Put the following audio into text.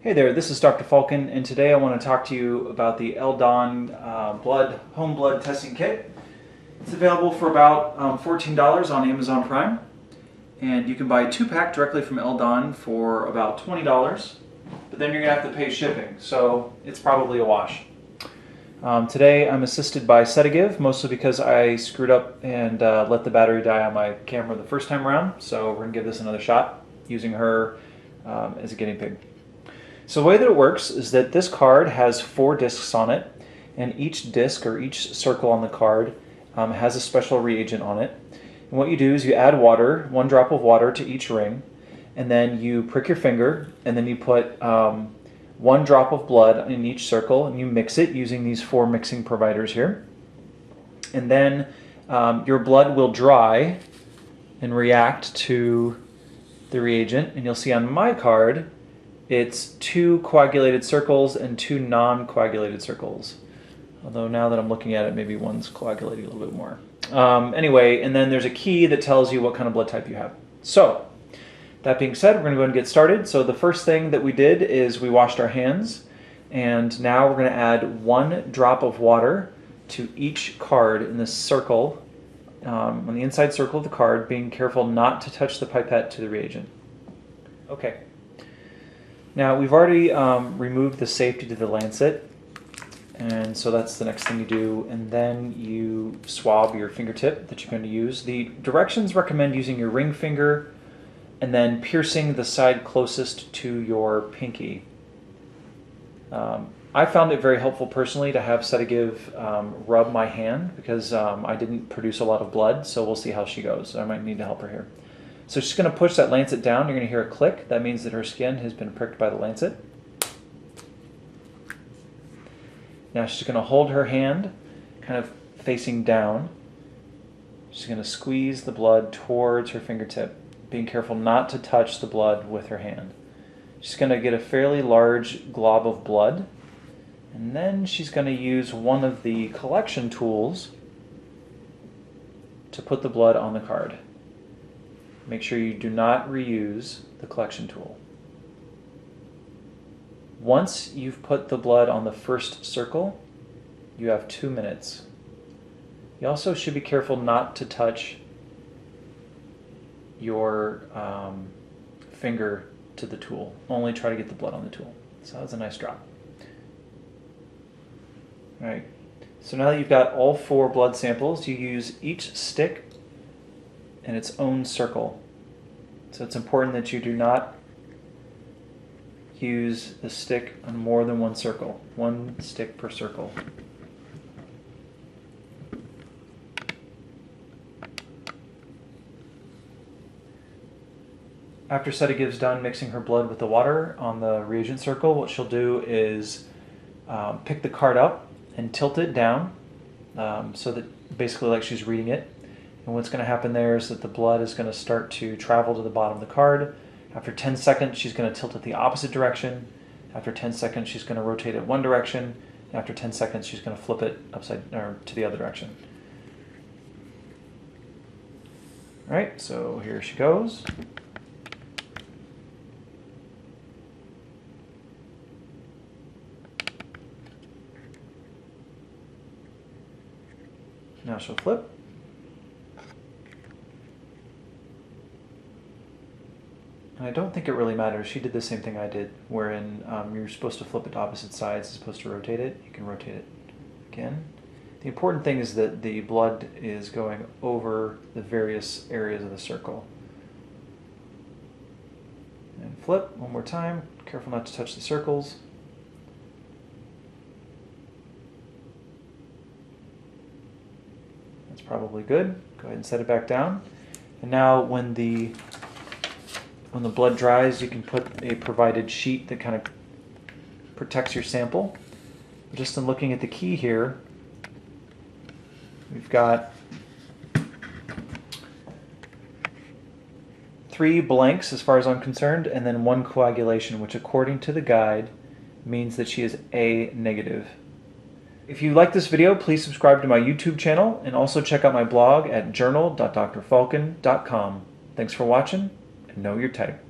Hey there, this is Dr. Falcon, and today I want to talk to you about the Eldon home blood testing kit. It's available for about $14 on Amazon Prime, and you can buy a 2-pack directly from Eldon for about $20, but then you're going to have to pay shipping, so it's probably a wash. Today I'm assisted by Setagive, mostly because I screwed up and let the battery die on my camera the first time around, so we're going to give this another shot using her as a guinea pig. So the way that it works is that this card has 4 discs on it, and each disc or each circle on the card has a special reagent on it. And what you do is you add water, 1 drop of water to each ring, and then you prick your finger, and then you put 1 drop of blood in each circle, and you mix it using these 4 mixing providers here. And then your blood will dry and react to the reagent, and you'll see on my card it's 2 coagulated circles and 2 non-coagulated circles. Although now that I'm looking at it, maybe one's coagulating a little bit more. Anyway, and then there's a key that tells you what kind of blood type you have. So, that being said, we're going to go ahead and get started. So the first thing that we did is we washed our hands, and now we're going to add 1 drop of water to each card in this circle, on the inside circle of the card, being careful not to touch the pipette to the reagent. Okay. Now we've already removed the safety to the lancet, and so that's the next thing you do, and then you swab your fingertip that you're going to use. The directions recommend using your ring finger and then piercing the side closest to your pinky. I found it very helpful personally to have Setagive rub my hand because I didn't produce a lot of blood, so we'll see how she goes. I might need to help her here. So she's going to push that lancet down. You're going to hear a click. That means that her skin has been pricked by the lancet. Now she's going to hold her hand kind of facing down. She's going to squeeze the blood towards her fingertip, being careful not to touch the blood with her hand. She's going to get a fairly large glob of blood, and then she's going to use one of the collection tools to put the blood on the card. Make sure you do not reuse the collection tool. Once you've put the blood on the first circle, you have 2 minutes. You also should be careful not to touch your finger to the tool. Only try to get the blood on the tool. So that's a nice drop. All right. So now that you've got all 4 blood samples, you use each stick in its own circle. So it's important that you do not use the stick on more than 1 circle. 1 stick per circle. After Setagive's done mixing her blood with the water on the reagent circle, what she'll do is pick the card up and tilt it down so that basically like she's reading it. And what's going to happen there is that the blood is going to start to travel to the bottom of the card. After 10 seconds, she's going to tilt it the opposite direction. After 10 seconds, she's going to rotate it one direction. After 10 seconds, she's going to flip it upside or to the other direction. All right, so here she goes. Now she'll flip. And I don't think it really matters. She did the same thing I did, wherein you're supposed to flip it to opposite sides as opposed to rotate it. You can rotate it again. The important thing is that the blood is going over the various areas of the circle. And flip one more time. Careful not to touch the circles. That's probably good. Go ahead and set it back down. And now when the blood dries, you can put a provided sheet that kind of protects your sample. Just in looking at the key here, we've got 3 blanks as far as I'm concerned, and then 1 coagulation, which according to the guide means that she is A negative. If you like this video, please subscribe to my YouTube channel and also check out my blog at journal.drfalcon.com. Thanks for watching, and know your type.